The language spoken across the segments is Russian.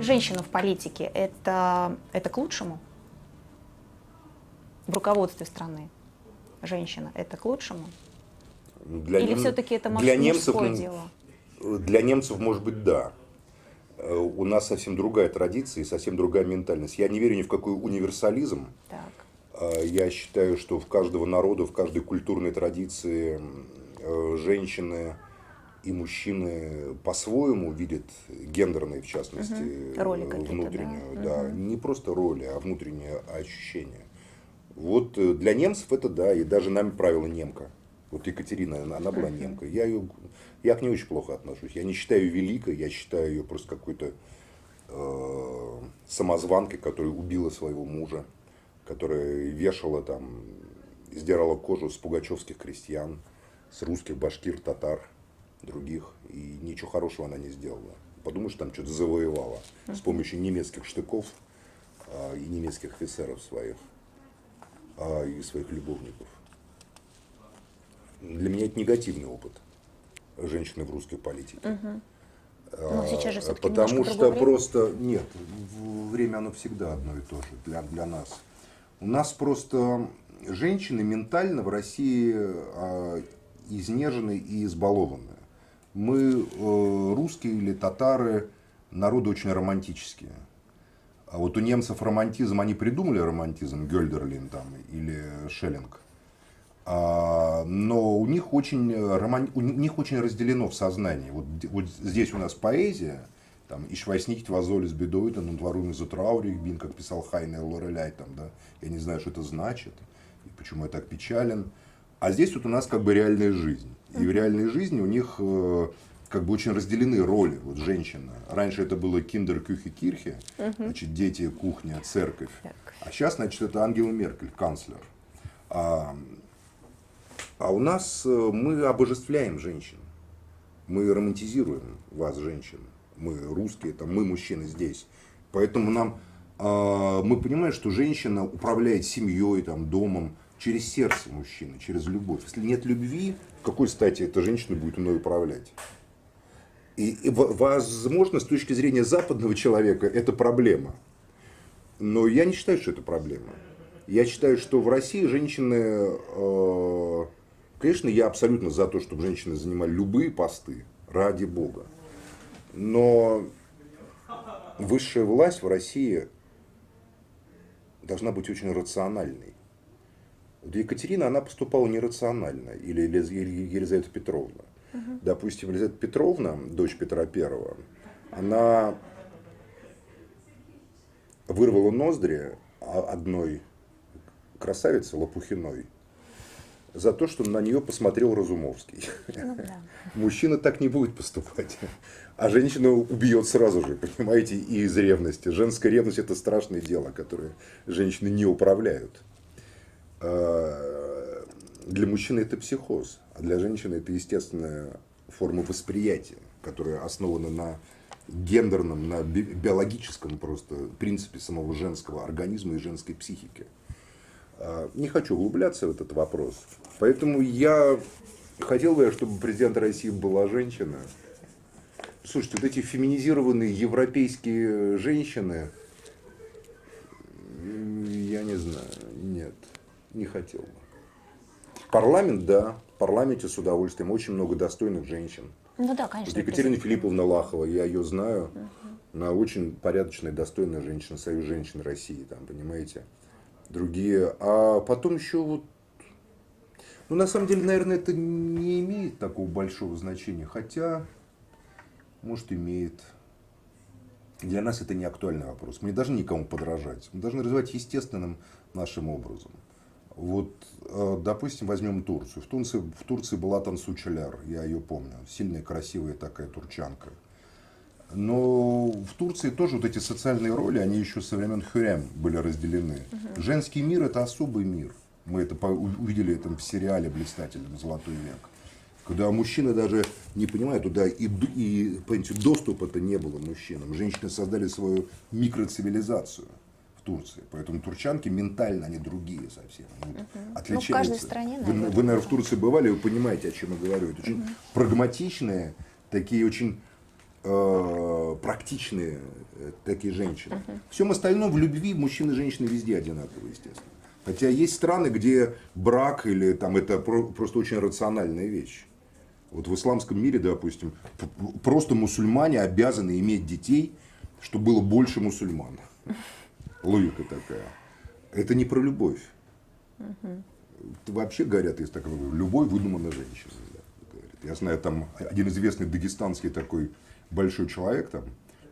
женщину в политике, это к лучшему? В руководстве страны женщина, это к лучшему? Или все-таки это мужское дело? Для немцев, может быть, да. У нас совсем другая традиция и совсем другая ментальность. Я не верю ни в какой универсализм. Так. Я считаю, что в каждого народа, в каждой культурной традиции женщины и мужчины по-своему видят гендерные, в частности, роли внутреннюю. да? Да, не просто роли, а внутреннее ощущение. Вот для немцев это да, и даже нами правила немка. Вот Екатерина, она была немка. Я к ней очень плохо отношусь. Я не считаю ее великой, я считаю ее просто какой-то самозванкой, которая убила своего мужа, которая вешала там, сдирала кожу с пугачевских крестьян, с русских, башкир, татар, других. И ничего хорошего она не сделала. Подумаешь, там что-то завоевала с помощью немецких штыков и немецких офицеров своих и своих любовников. Для меня это негативный опыт женщины в русской политике. Но сейчас же все-таки Потому что время. просто нет, время оно всегда одно и то же для нас. У нас просто женщины ментально в России изнежены и избалованы. Мы, русские или татары, народы очень романтические. А вот у немцев романтизм, они придумали романтизм, Гёльдерлин там или Шеллинг. Но у них очень разделено в сознании. Вот здесь у нас поэзия, там, «Ich weiß nicht, was soll es bedeuten, und warum ich so traurig bin», как писал Хайне Лореляй, там, да, я не знаю, что это значит, и почему я так печален. А здесь вот у нас как бы реальная жизнь. И в реальной жизни у них как бы очень разделены роли. Вот женщина. Раньше это было Киндер-Кюхе Кирхе, значит, дети, кухня, церковь. А сейчас, значит, это Ангела Меркель, канцлер. А у нас мы обожествляем женщин. Мы романтизируем вас, женщин. Мы русские, там, мы мужчины здесь. Поэтому мы понимаем, что женщина управляет семьей, там, домом через сердце мужчины, через любовь. Если нет любви, в какой стати эта женщина будет мной управлять? И возможно, с точки зрения западного человека, это проблема. Но я не считаю, что это проблема. Я считаю, что в России женщины... Конечно, я абсолютно за то, чтобы женщины занимали любые посты, ради Бога. Но высшая власть в России должна быть очень рациональной. Вот Екатерина, она поступала нерационально, или Елизавета Петровна. Допустим, Елизавета Петровна, дочь Петра I, она вырвала ноздри одной красавицы Лопухиной за то, что на нее посмотрел Разумовский. Ну, да. Мужчина так не будет поступать. А женщина убьет сразу же, понимаете, и из ревности. Женская ревность – это страшное дело, которое женщины не управляют. Для мужчины это психоз, а для женщины это естественная форма восприятия, которая основана на гендерном, на биологическом просто принципе самого женского организма и женской психики. Не хочу углубляться в этот вопрос. Поэтому я хотел бы, чтобы президент России была женщина. Слушайте, вот эти феминизированные европейские женщины, я не знаю, нет, не хотел бы. Парламент, да, в парламенте с удовольствием очень много достойных женщин. Ну да, конечно. Вот Екатерина Филипповна Лахова, я ее знаю, она очень порядочная, достойная женщина, союз женщин России, там, понимаете. Другие. А потом еще вот, ну на самом деле, наверное, это не имеет такого большого значения, хотя, может, имеет. Для нас это не актуальный вопрос. Мы не должны никому подражать. Мы должны развивать естественным нашим образом. Вот, допустим, возьмем Турцию. В Турции была Тансу Чоляр, я ее помню. Сильная, красивая такая турчанка. Но в Турции тоже вот эти социальные роли, они еще со времен Хюррем были разделены. Женский мир – это особый мир. Мы это увидели это в сериале блистательном «Золотой век». Когда мужчины даже не понимают, туда и понимаете, доступа-то не было мужчинам. Женщины создали свою микроцивилизацию в Турции. Поэтому турчанки ментально, они другие совсем. Отличаются. Ну, в каждой стране, наверное. Вы, наверное, в Турции бывали, вы понимаете, о чем я говорю. Это очень прагматичные, такие очень практичные такие женщины. В всем остальном в любви мужчины и женщины везде одинаковые, естественно. Хотя есть страны, где брак или там это просто очень рациональная вещь. Вот в исламском мире, допустим, просто мусульмане обязаны иметь детей, чтобы было больше мусульман. Логика такая. Это не про любовь. Вообще говорят, есть такое, любовь выдумана женщиной. Да, я знаю, там один известный дагестанский такой большой человек, там,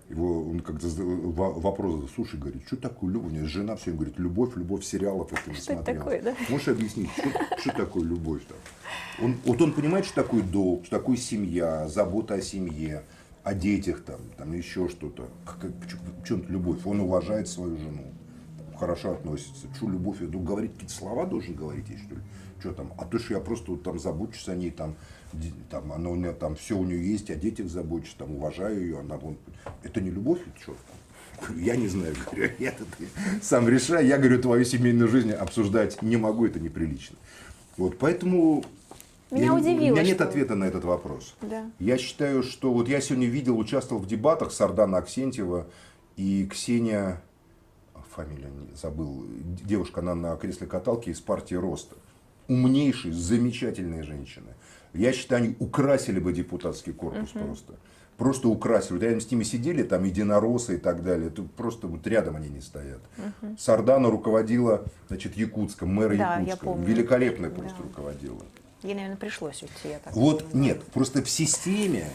его, он как-то вопрос, слушай, говорит, что такое любовь? У меня жена все говорит, любовь сериалов, это не что смотрела. Это такое, да? Можешь объяснить, что такое любовь там? Он понимает, что такое долг, что такое семья, забота о семье, о детях, там еще что-то. В чем любовь? Он уважает свою жену, хорошо относится. Что любовь? Ну, говорить какие-то слова должен говорить, что ли? Что там? А то, что я просто вот, там забочусь о ней, там она у меня там все у нее есть, о детях забочусь, там уважаю ее, она вон. Это не любовь, что? Я не знаю, говорю, это ты сам решай. Я говорю, твою семейную жизнь обсуждать не могу, это неприлично. Вот, поэтому меня удивило, у меня нет что... ответа на этот вопрос. Да. Я считаю, что вот я сегодня участвовал в дебатах Сардана Аксентьева и Ксения, фамилию забыл, девушка, она на кресле каталке из партии Роста. Умнейшие, замечательные женщины. Я считаю, они украсили бы депутатский корпус просто. Просто украсили. Вот рядом с ними сидели, там единороссы и так далее. Это просто вот рядом они не стоят. Сардана руководила, значит, Якутском, мэра Якутска. Великолепно просто руководила. Ей, наверное, пришлось уйти. Я так вот понимаю. Нет, просто в системе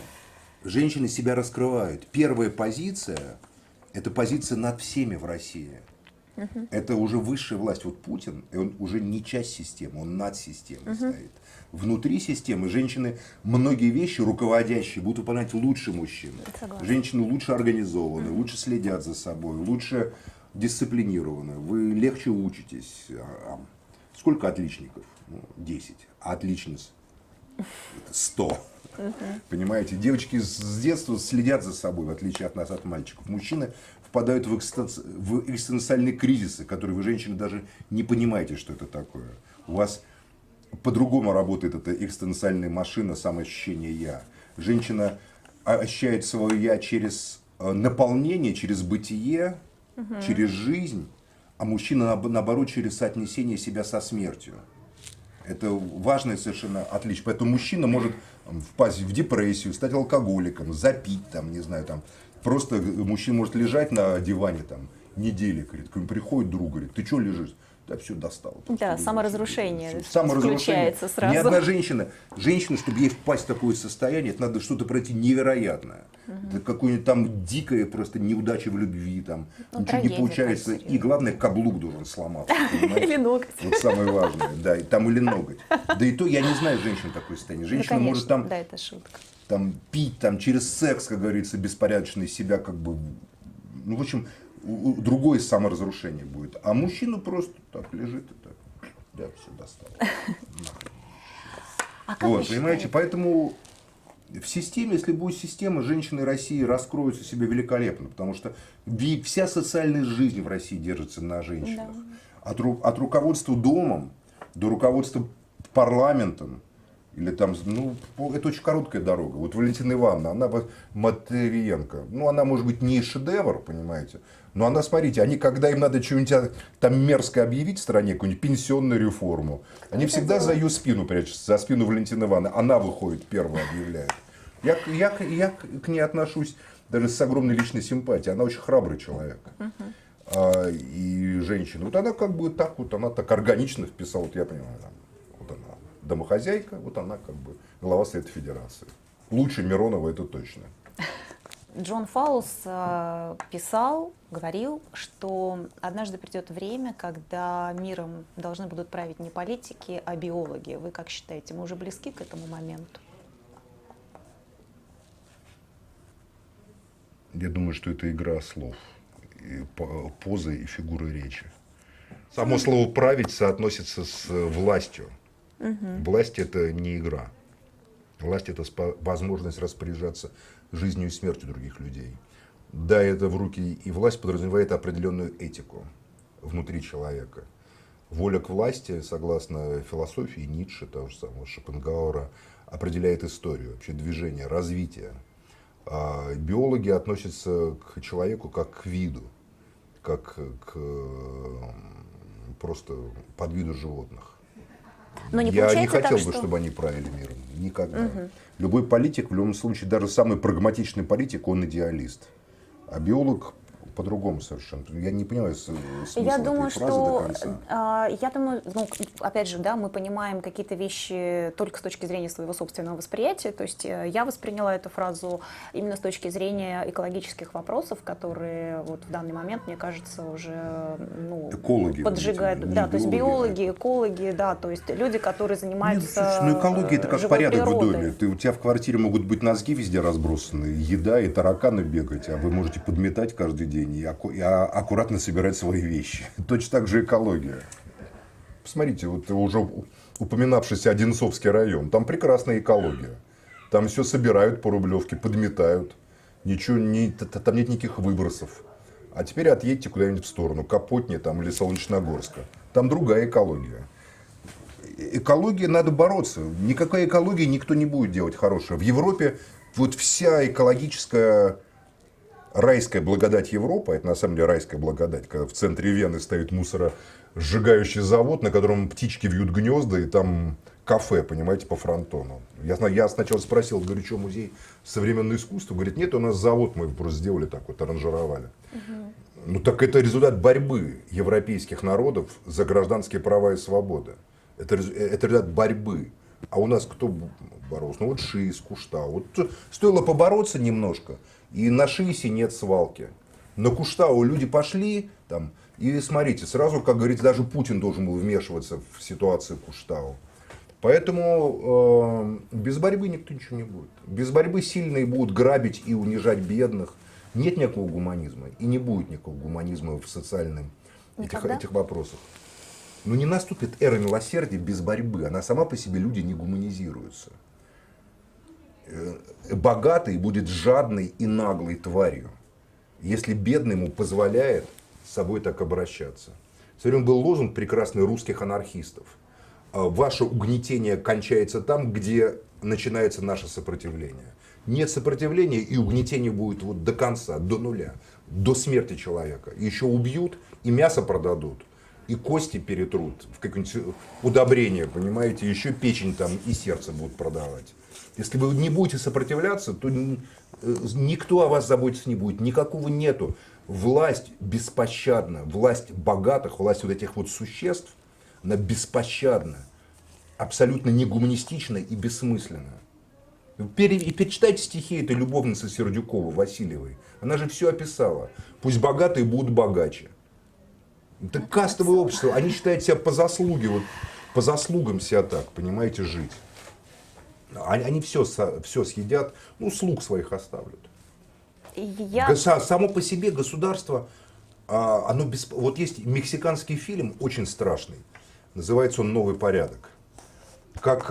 женщины себя раскрывают. Первая позиция – это позиция над всеми в России. Это уже высшая власть. Вот Путин, он уже не часть системы, он над системой стоит. Внутри системы женщины многие вещи руководящие будут выполнять лучше мужчин. Женщины лучше организованы, лучше следят за собой, лучше дисциплинированы. Вы легче учитесь. Сколько отличников? 10. А отличниц? 100. Понимаете, девочки с детства следят за собой, в отличие от нас, от мальчиков. Мужчины впадают в экзистенциальные кризисы, которые вы, женщины, даже не понимаете, что это такое. У вас по-другому работает эта экзистенциальная машина самоощущения «я». Женщина ощущает свое «я» через наполнение, через бытие, через жизнь, а мужчина, наоборот, через соотнесение себя со смертью. Это важное совершенно отличие. Поэтому мужчина может впасть в депрессию, стать алкоголиком, запить, там, не знаю, там. Просто мужчина может лежать на диване там, недели, говорит, к нему приходит друг, говорит, ты что лежишь? Да, все достало. Да, саморазрушение включается сразу. Ни одна женщина, чтобы ей впасть в такое состояние, это надо что-то пройти невероятное. Это какое-нибудь там дикое просто неудача в любви, там, ничего не получается. И главное, каблук должен сломаться. Или ноготь. Вот самое важное, да, там или ноготь. Да и то я не знаю женщин такое состояние. Женщина может там, да, это шутка. Там пить, там через секс, как говорится, беспорядочно себя как бы, ну, в общем, другое саморазрушение будет. А мужчина просто так лежит и так, да, все достало. Вот, понимаете, поэтому в системе, если будет система, женщины России раскроются себе великолепно, потому что вся социальная жизнь в России держится на женщинах. Да. От руководства домом до руководства парламентом, или там, ну, это очень короткая дорога. Вот Валентина Ивановна, она Матвиенко, ну, она может быть не шедевр, понимаете, но она, смотрите, они, когда им надо что-нибудь там мерзкое объявить в стране, какую-нибудь пенсионную реформу, они всегда за ее спину прячутся, за спину Валентины Ивановны, она выходит первая, объявляет. Я к ней отношусь даже с огромной личной симпатией, она очень храбрый человек. И женщина, вот она как бы так вот, она так органично вписала, вот я понимаю, там, вот она домохозяйка, вот она как бы глава Совета Федерации. Лучше Миронова это точно. Джон Фаулс писал, говорил, что однажды придет время, когда миром должны будут править не политики, а биологи. Вы как считаете, мы уже близки к этому моменту? Я думаю, что это игра слов, и позы и фигуры речи. Само слово «править» соотносится с властью. Власть – это не игра. Власть – это возможность распоряжаться жизнью и смертью других людей. Да, это в руки, и власть подразумевает определенную этику внутри человека. Воля к власти, согласно философии Ницше, того же самого Шопенгауэра, определяет историю, вообще движение, развитие. Биологи относятся к человеку как к виду, как к просто подвиду животных. Но не Я не получается хотел так, бы, что... чтобы они правили миром. Никогда. Любой политик, в любом случае, даже самый прагматичный политик, он идеалист. А биолог по-другому совершенно. Я не понимаю смысла Я думаю, этой фразы до что, конца. я думаю, ну, опять же, да, мы понимаем какие-то вещи только с точки зрения своего собственного восприятия. То есть я восприняла эту фразу именно с точки зрения экологических вопросов, которые вот в данный момент, мне кажется, уже ну, Экологи, поджигают. не Да, то есть биологи, биологи, экологи, да, то есть люди, которые Нет, занимаются слушай, ну экология это как живой порядок в природой. доме. У тебя в квартире могут быть носки везде разбросаны, еда и тараканы бегать, а вы можете подметать каждый день и аккуратно собирать свои вещи. Точно так же экология. Посмотрите, вот уже упоминавшийся Одинцовский район, там прекрасная экология. Там все собирают по рублевке, подметают. Ничего, там нет никаких выбросов. А теперь отъедьте куда-нибудь в сторону, Капотни там, или Солнечногорска. Там другая экология. Экология надо бороться. Никакая экология никто не будет делать хорошая. В Европе вот вся экологическая райская благодать Европы, это на самом деле райская благодать, когда в центре Вены стоит мусоросжигающий завод, на котором птички вьют гнезда, и там кафе, понимаете, по фронтону. Я сначала спросил, говорю, что музей современного искусства? Говорит, нет, у нас завод, мы просто сделали так вот, аранжировали. Ну так это результат борьбы европейских народов за гражданские права и свободы. Это результат борьбы. А у нас кто боролся? Ну вот ШИС, Куштау. Вот стоило побороться немножко, и на ШИСе нет свалки. На Куштау люди пошли, там, и смотрите, сразу, как говорится, даже Путин должен был вмешиваться в ситуацию Куштау. Поэтому без борьбы никто ничего не будет. Без борьбы сильные будут грабить и унижать бедных. Нет никакого гуманизма. И не будет никакого гуманизма в социальных этих вопросах. Но не наступит эра милосердия без борьбы. Она сама по себе, люди не гуманизируются. Богатый будет жадной и наглой тварью, если бедный ему позволяет с собой так обращаться. Все время был лозунг прекрасный русских анархистов. Ваше угнетение кончается там, где начинается наше сопротивление. Нет сопротивления, и угнетение будет вот до конца, до нуля, до смерти человека. Еще убьют, и мясо продадут, и кости перетрут в какое-нибудь удобрение, понимаете, еще печень там и сердце будут продавать. Если вы не будете сопротивляться, то никто о вас заботиться не будет, никакого нету. Власть беспощадна, власть богатых, власть вот этих вот существ, она беспощадна, абсолютно негуманистична и бессмысленна. И перечитайте стихи этой любовницы Сердюкова, Васильевой. Она же все описала. Пусть богатые будут богаче. Это кастовое общество. Они считают себя по заслуге, вот, по заслугам себя так, понимаете, жить. Они все съедят, ну, слуг своих оставят. Само по себе государство, оно вот есть мексиканский фильм, очень страшный. Называется он «Новый порядок». Как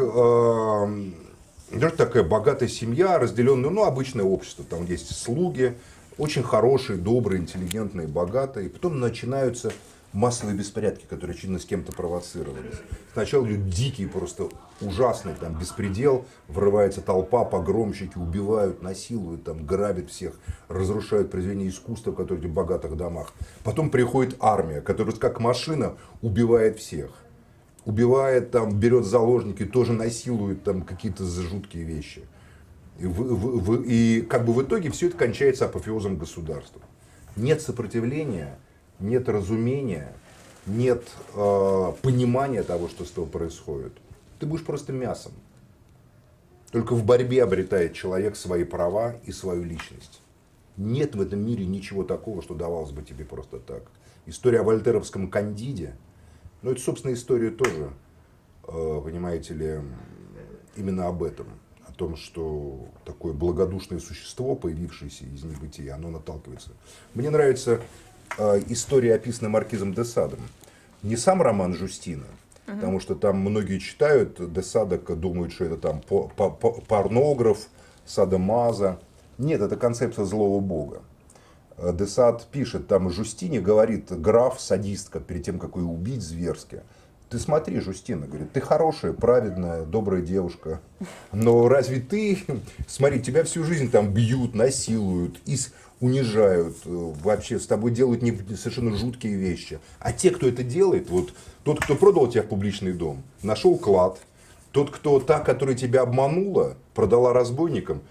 такая богатая семья, разделенная, ну, обычное общество. Там есть слуги, очень хорошие, добрые, интеллигентные, богатые. И потом начинаются массовые беспорядки, которые, очевидно, с кем-то провоцировались. Сначала идут дикие, просто ужасный там беспредел, врывается толпа, погромщики убивают, насилуют, там, грабят всех, разрушают произведения искусства, которые в богатых домах. Потом приходит армия, которая как машина убивает всех. Убивает, там, берет заложники, тоже насилует там какие-то жуткие вещи. И как бы в итоге все это кончается апофеозом государства. Нет сопротивления, нет разумения, нет понимания того, что с тобой происходит. Ты будешь просто мясом. Только в борьбе обретает человек свои права и свою личность. Нет в этом мире ничего такого, что давалось бы тебе просто так. История о вольтеровском Кандиде, ну это, собственно, история тоже, понимаете ли, именно об этом. О том, что такое благодушное существо, появившееся из небытия, оно наталкивается. Мне нравится история, описанная маркизом де Садом. Не сам роман Жюстина, потому что там многие читают де Сада, думают, что это там порнограф, садомаза. Нет, это концепция злого бога. Де Сад пишет, там Жюстине говорит граф, садистка, перед тем, как ее убить зверски, ты смотри, Жустина, говорит, ты хорошая, праведная, добрая девушка, но разве ты, смотри, тебя всю жизнь там бьют, насилуют, унижают, вообще с тобой делают совершенно жуткие вещи. А те, кто это делает, вот тот, кто продал тебя в публичный дом, нашел клад, та, которая тебя обманула, продала разбойникам,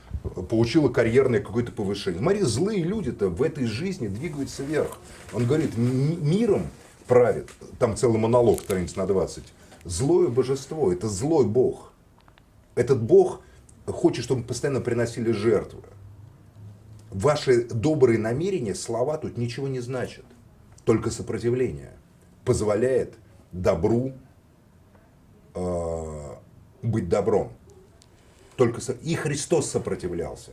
получила карьерное какое-то повышение. Смотри, злые люди-то в этой жизни двигаются вверх. Он говорит, миром правит, там целый монолог, страниц на 20. Злое божество, это злой бог. Этот бог хочет, чтобы мы постоянно приносили жертвы. Ваши добрые намерения, слова тут ничего не значат. Только сопротивление позволяет добру быть добром. И Христос сопротивлялся.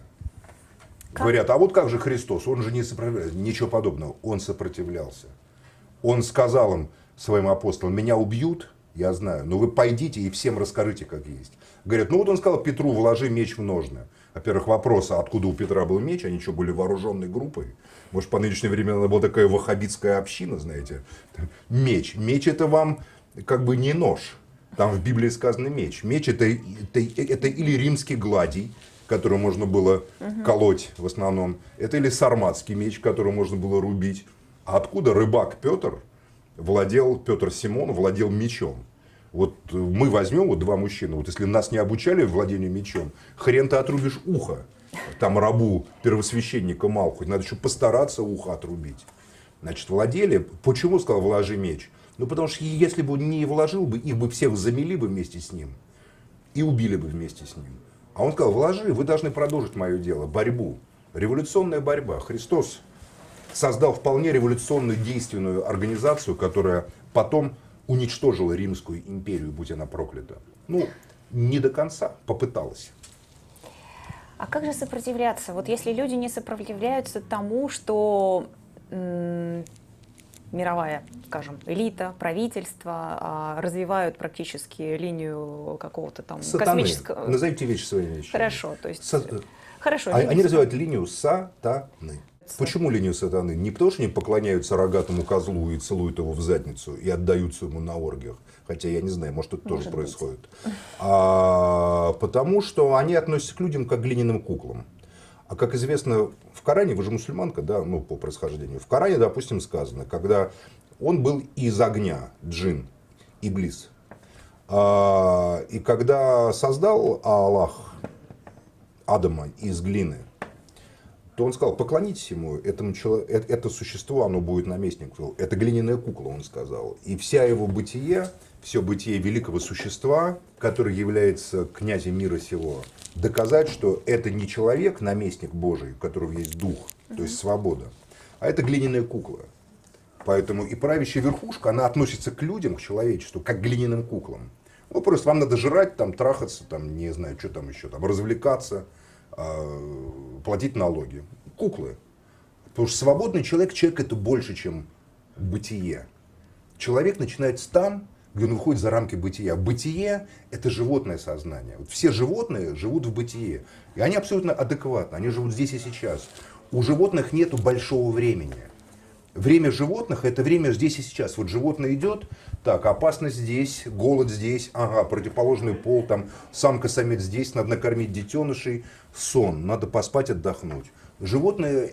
Говорят, а вот как же Христос? Он же не сопротивлялся. Ничего подобного. Он сопротивлялся. Он сказал им, своим апостолам, меня убьют, я знаю, но вы пойдите и всем расскажите, как есть. Говорят, ну вот он сказал Петру, вложи меч в ножны. Во-первых, вопрос, а откуда у Петра был меч? Они что, были вооруженной группой? Может, по нынешней времени была такая ваххабитская община, знаете? Меч. Меч это вам как бы не нож. Там в Библии сказано меч. Меч это или римский гладий, который можно было колоть в основном. Это или сарматский меч, который можно было рубить. А откуда рыбак Петр Симон владел мечом? Вот мы возьмем, вот два мужчины, вот если нас не обучали владению мечом, хрен ты отрубишь ухо. Там рабу первосвященника Малху, надо еще постараться ухо отрубить. Значит, владели. Почему сказал, вложи меч? Ну, потому что если бы он не вложил бы, их бы всех замели бы вместе с ним и убили бы вместе с ним. А он сказал, вложи, вы должны продолжить мое дело, борьбу. Революционная борьба. Христос создал вполне революционную действенную организацию, которая потом уничтожила Римскую империю, будь она проклята. Ну, не до конца, попыталась. А как же сопротивляться? Вот если люди не сопротивляются тому, что мировая, скажем, элита, правительство развивают практически линию какого-то там сатаны. Космического... Назовите вещи своими вещами. Хорошо, то есть... Хорошо. Они развивают линию сатаны. Почему линию сатаны? Не потому, что они поклоняются рогатому козлу и целуют его в задницу и отдаются ему на оргиях. Хотя я не знаю, может это тоже происходит. А потому что они относятся к людям как к глиняным куклам. А как известно, в Коране, вы же мусульманка, да, ну по происхождению. В Коране, допустим, сказано, когда он был из огня, джин, иблис. И когда создал Аллах Адама из глины, то он сказал, поклонитесь ему, это существо, оно будет наместником. Это глиняная кукла, он сказал. И вся его бытие, все бытие великого существа, который является князем мира сего, доказать, что это не человек, наместник Божий, у которого есть дух, то есть свобода, а это глиняная кукла. Поэтому и правящая верхушка, она относится к людям, к человечеству, как к глиняным куклам. Ну, просто вам надо жрать, там, трахаться, там, не знаю, что там еще, там, развлекаться, платить налоги. Куклы. Потому что свободный человек это больше, чем бытие. Человек начинается там, где он выходит за рамки бытия. Бытие – это животное сознание. Вот все животные живут в бытие. И они абсолютно адекватны, они живут здесь и сейчас. У животных нет большого времени. Время животных – это время здесь и сейчас. Вот животное идет, так, опасность здесь, голод здесь, ага, противоположный пол, там, самка-самец здесь, надо накормить детенышей, сон, надо поспать, отдохнуть. Животное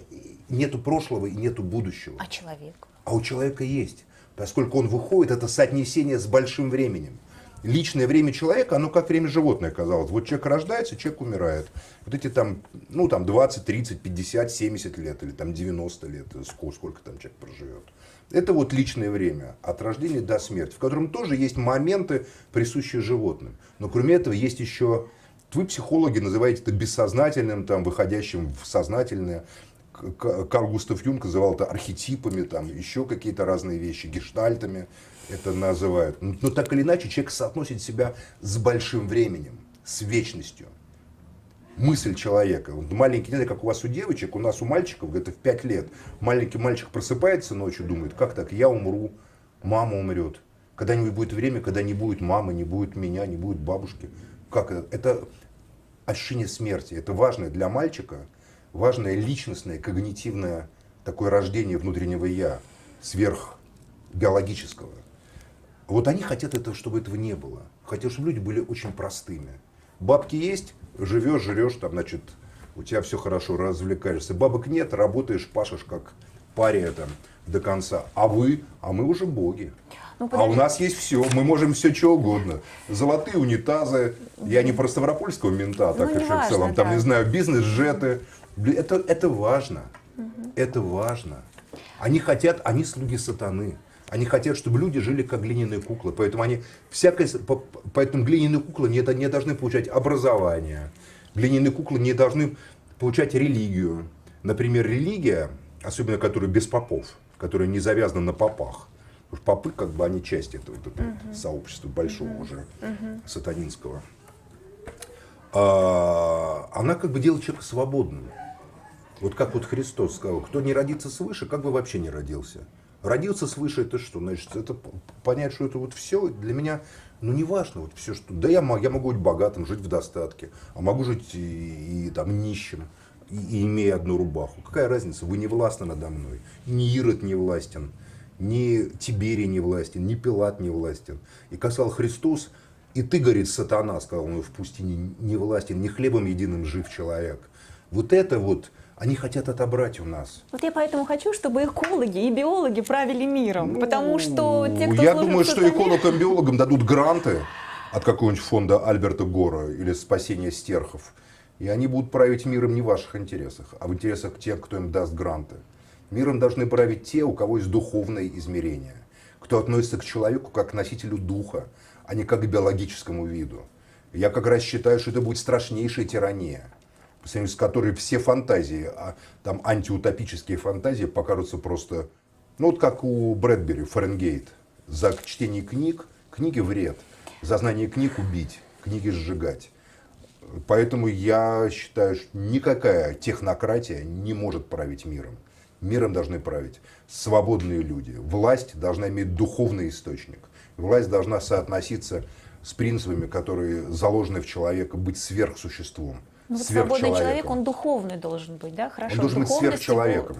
нету прошлого и нету будущего. А человек? А у человека есть. Поскольку он выходит, это соотнесение с большим временем. Личное время человека, оно как время животное, казалось. Вот человек рождается, человек умирает. Вот эти там, ну там 20, 30, 50, 70 лет или там 90 лет, сколько там человек проживет. Это вот личное время от рождения до смерти, в котором тоже есть моменты, присущие животным. Но кроме этого есть еще, вы психологи называете это бессознательным, там, выходящим в сознательное. Карл Густав Юнг называл это архетипами, там, еще какие-то разные вещи, гештальтами это называют. Но так или иначе человек соотносит себя с большим временем, с вечностью. Мысль человека. Вот маленький, не знаю, как у вас у девочек, у нас у мальчиков, это в 5 лет. Маленький мальчик просыпается ночью, думает, как так, я умру, мама умрет. Когда-нибудь будет время, когда не будет мамы, не будет меня, не будет бабушки. Как это? Это ощущение смерти. Это важное для мальчика, важное личностное, когнитивное такое рождение внутреннего я, сверхбиологического. Вот они хотят этого, чтобы этого не было. Хотят, чтобы люди были очень простыми. Бабки есть, живешь, жрешь, там, значит, у тебя все хорошо, развлекаешься. Бабок нет, работаешь, пашешь как пария там до конца. А мы уже боги. Ну, А у нас есть все, мы можем все что угодно. Золотые унитазы, я не про ставропольского мента, так не еще в важно, целом, там, да. не знаю, бизнес-джеты. Это важно, это важно. Они хотят, они слуги сатаны. Они хотят, чтобы люди жили как глиняные куклы. Поэтому поэтому глиняные куклы не должны получать образование. Глиняные куклы не должны получать религию. Например, религия, особенно которая без попов, которая не завязана на попах. Потому что попы, как бы, они часть этого сообщества большого уже, сатанинского. Она как бы делает человека свободным. Вот как вот Христос сказал, кто не родится свыше, как бы вообще не родился. Родился свыше, это что? Значит, это понять, что это вот все для меня, ну не важно, вот все, что. Да я могу быть богатым, жить в достатке, а могу жить и там нищим, и имея одну рубаху. Какая разница? Вы не властны надо мной. Ни Ирод не властен, ни Тиберий не властен, ни Пилат не властен. И сказал Христос, и ты, говорит, сатана, сказал он в пустыне, не властен, ни хлебом единым жив человек. Вот это вот они хотят отобрать у нас. Вот я поэтому хочу, чтобы экологи и биологи правили миром, потому что те, кто я служит думаю, что сатане... экологам и биологам дадут гранты от какого-нибудь фонда Альберта Гора или спасения стерхов. И они будут править миром не в ваших интересах, а в интересах тех, кто им даст гранты. Миром должны править те, у кого есть духовное измерение, кто относится к человеку как к носителю духа, а не как к биологическому виду. Я как раз считаю, что это будет страшнейшая тирания, по сравнению с которой все фантазии, там антиутопические фантазии покажутся просто, ну вот как у Брэдбери, Фаренгейт. За чтение книги вред, за знание книг убить, книги сжигать. Поэтому я считаю, что никакая технократия не может править миром. Миром должны править свободные люди. Власть должна иметь духовный источник. Власть должна соотноситься с принципами, которые заложены в человека, быть сверхсуществом. Ну, вот свободный человек, он духовный должен быть, да? Хорошо. Он должен быть сверхчеловеком.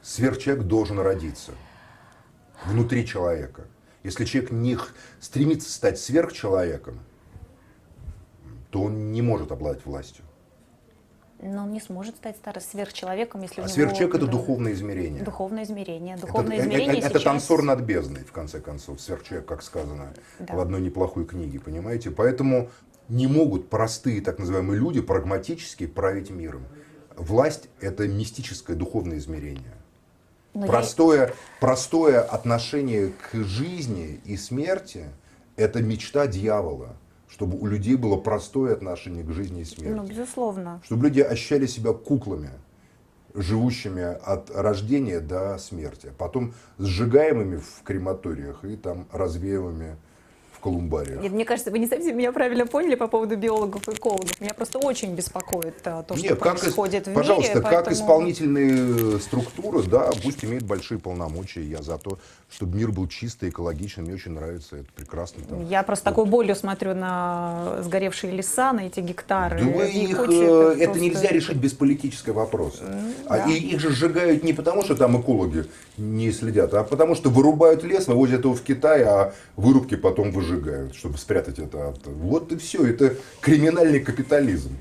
Сверхчеловек должен родиться внутри человека. Если человек не стремится стать сверхчеловеком, то он не может обладать властью. Но он не сможет стать сверхчеловеком, если у него... Сверхчеловек — это духовное измерение. Духовное измерение. Это сейчас... танцор над бездной, в конце концов, сверхчеловек, как сказано в одной неплохой книге, понимаете? Поэтому не могут простые так называемые люди прагматически править миром. Власть — это мистическое духовное измерение. Простое отношение к жизни и смерти — это мечта дьявола. Чтобы у людей было простое отношение к жизни и смерти. Ну, безусловно. Чтобы люди ощущали себя куклами, живущими от рождения до смерти. Потом сжигаемыми в крематориях и там развеиваемыми в колумбариях. Нет, мне кажется, вы не совсем меня правильно поняли по поводу биологов и экологов. Меня просто очень беспокоит то, что происходит в мире. Пожалуйста, как исполнительные структуры, да, пусть имеют большие полномочия. Я за то, чтобы мир был чистый, экологичный. Мне очень нравится, это прекрасно. Там. Я просто такой болью смотрю на сгоревшие леса, на эти гектары. Да это нельзя решить без политического вопроса. Да. И их же сжигают не потому, что там экологи не следят, а потому что вырубают лес, вывозят его в Китай, а вырубки потом выжигают, чтобы спрятать это. Вот и все. Это криминальный капитализм.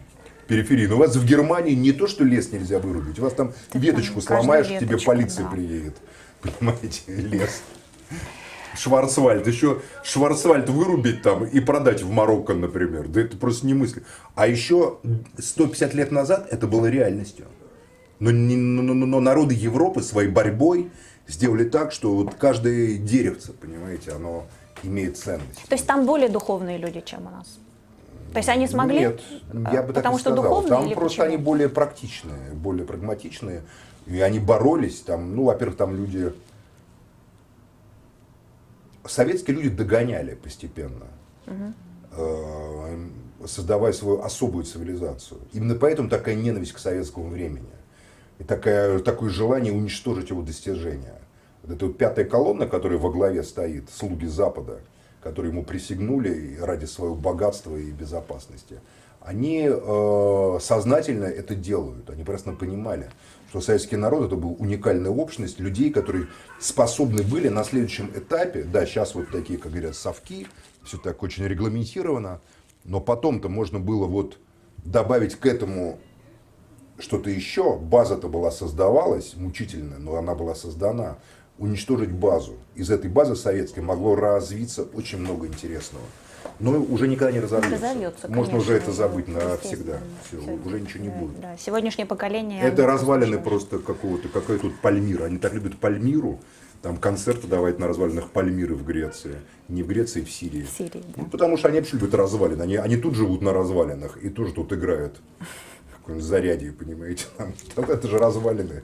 Периферийный. У вас в Германии не то, что лес нельзя вырубить, у вас там веточку сломаешь, тебе полиция приедет. Понимаете, лес. Шварцвальд. Еще Шварцвальд вырубить там и продать в Марокко, например. Да это просто не мысли. А еще 150 лет назад это было реальностью. Но народы Европы своей борьбой сделали так, что вот каждое деревце, понимаете, оно имеет ценность. То есть там более духовные люди, чем у нас? То есть они смогли? Нет, я бы так потому не что сказал. духовные Там или просто почему? они более практичные, более прагматичные. И они боролись, там, ну, во-первых, там люди... Советские люди догоняли постепенно, создавая свою особую цивилизацию. Именно поэтому такая ненависть к советскому времени. И такое желание уничтожить его достижения. Вот эта вот пятая колонна, которая во главе стоит, слуги Запада, которые ему присягнули ради своего богатства и безопасности, они сознательно это делают. Они прекрасно понимали, что советский народ это был уникальная общность людей, которые способны были на следующем этапе, да, сейчас вот такие, как говорят, совки, все так очень регламентировано, но потом-то можно было вот добавить к этому что-то еще. База-то была создавалась мучительно, но она была создана. Уничтожить базу. Из этой базы советской могло развиться очень много интересного. Но уже никогда не разовьется. Можно уже это забыть навсегда. Все, уже ничего не будет. Да. Сегодняшнее поколение... Это развалины просто какого-то, какой тут Пальмира. Они так любят Пальмиру. Там концерты давать на развалинах Пальмиры в Греции. Не в Греции, в Сирии. В Сирии, да. Ну, потому что они вообще любят развалины. Они тут живут на развалинах и тоже тут играют. В каком-нибудь заряде, понимаете. Там, это же развалины.